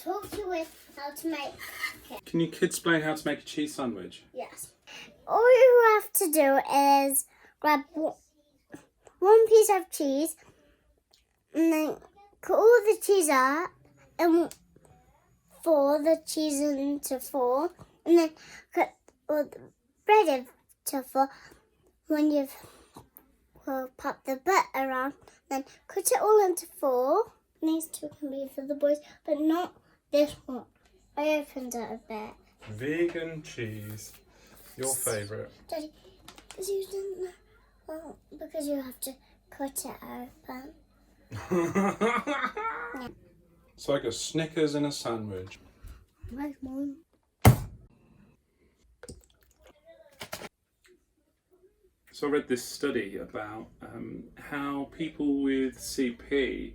talk you with how to make it. Can you explain how to make a cheese sandwich? Yes. All you have to do is grab one piece of cheese and then cut all the cheese up and fold the cheese into four and then cut all the bread into four. When you've pop the butter on, then cut it all into four. These two can be for the boys, but not this one. I opened it a bit. Vegan cheese. Your favourite. Daddy, because you didn't know. Well, because you have to cut it open. It's like a Snickers in a sandwich. Where's mine? So I read this study about how people with CP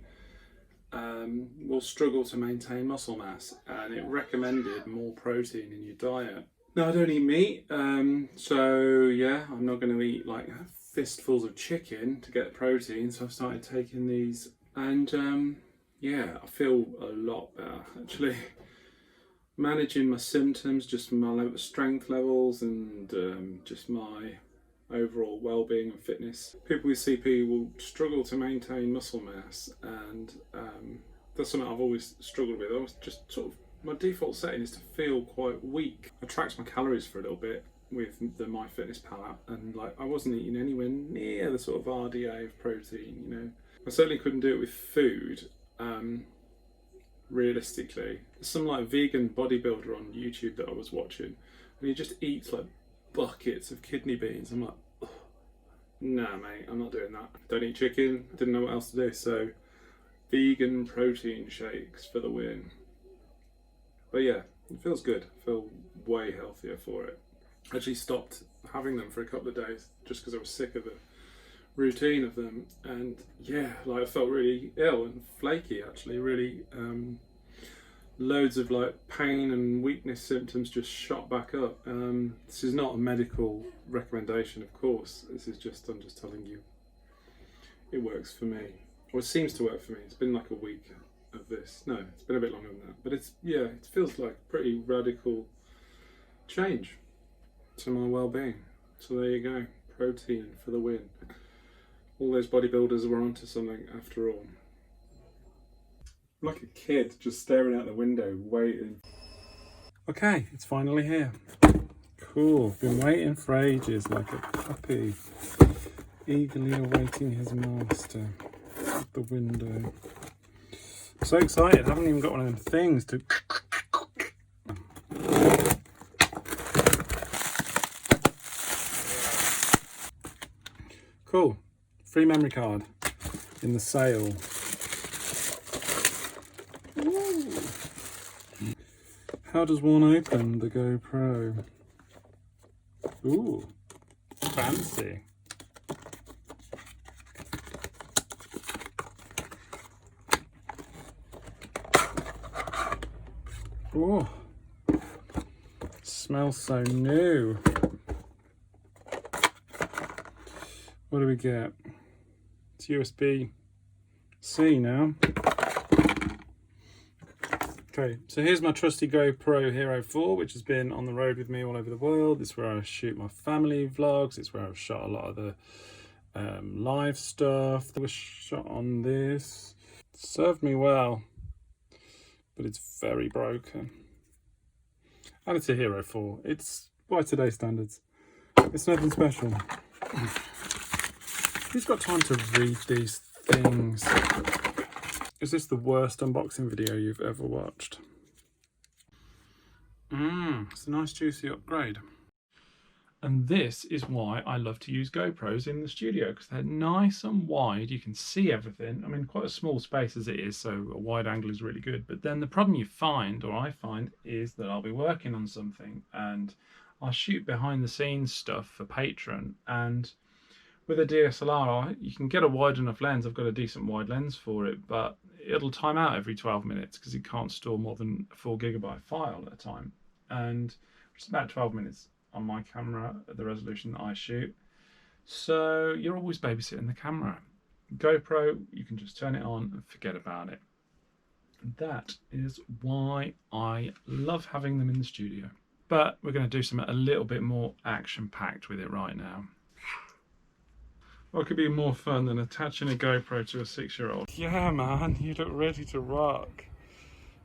will struggle to maintain muscle mass, and it recommended more protein in your diet. Now I don't eat meat, so yeah, I'm not going to eat like fistfuls of chicken to get protein, so I've started taking these, and yeah, I feel a lot better actually. Managing my symptoms, just my strength levels, and just my overall well-being and fitness. People with CP will struggle to maintain muscle mass, and that's something I've always struggled with. I was just sort of, my default setting is to feel quite weak. I tracked my calories for a little bit with the MyFitnessPal app, and like I wasn't eating anywhere near the sort of RDA of protein, you know. I certainly couldn't do it with food. Realistically, some like vegan bodybuilder on YouTube that I was watching, and he just eats like buckets of kidney beans. I'm like, oh, nah mate, I'm not doing that. Don't eat chicken, didn't know what else to do, so vegan protein shakes for the win. But yeah, it feels good. I feel way healthier for it. I actually stopped having them for a couple of days just because I was sick of the routine of them, and yeah, like I felt really ill and flaky actually, really loads of like pain and weakness symptoms just shot back up. This is not a medical recommendation, of course. This is just, I'm just telling you it works for me, or it seems to work for me. It's been like a week of this. No, it's been a bit longer than that, but it's, yeah, it feels like pretty radical change to my well-being. So there you go, protein for the win. All those bodybuilders were onto something after all. I'm like a kid just staring out the window waiting. Okay, it's finally here. Cool, been waiting for ages like a puppy, eagerly awaiting his master at the window. I'm so excited, I haven't even got one of them things to... Cool. Free memory card in the sale. Ooh. How does one open the GoPro? Ooh, fancy. Oh, smells so new. What do we get? It's USB-C now. Okay, so here's my trusty GoPro Hero 4, which has been on the road with me all over the world. It's where I shoot my family vlogs. It's where I've shot a lot of the live stuff that was shot on this. It served me well, but it's very broken. And it's a Hero 4. It's, by today's standards, it's nothing special. Who's got time to read these things? Is this the worst unboxing video you've ever watched? It's a nice juicy upgrade. And this is why I love to use GoPros in the studio, because they're nice and wide. You can see everything. I mean, quite a small space as it is, so a wide angle is really good. But then the problem you find, or I find, is that I'll be working on something and I'll shoot behind the scenes stuff for Patreon, and with a DSLR, you can get a wide enough lens. I've got a decent wide lens for it, but it'll time out every 12 minutes because it can't store more than a 4 GB file at a time. And it's about 12 minutes on my camera at the resolution that I shoot. So you're always babysitting the camera. GoPro, you can just turn it on and forget about it. That is why I love having them in the studio. But we're going to do something a little bit more action-packed with it right now. What could be more fun than attaching a GoPro to a 6-year-old? Yeah, man, you look ready to rock.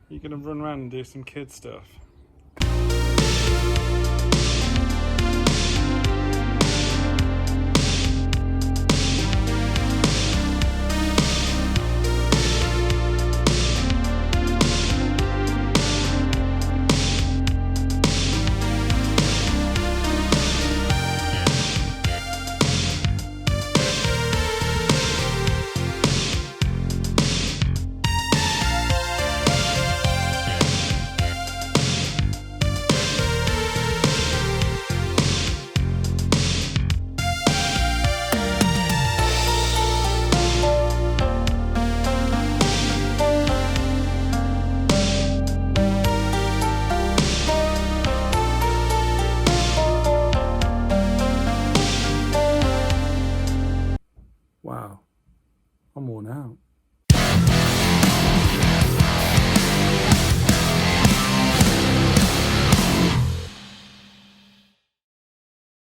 You're going to run around and do some kid stuff. Wow, I'm worn out.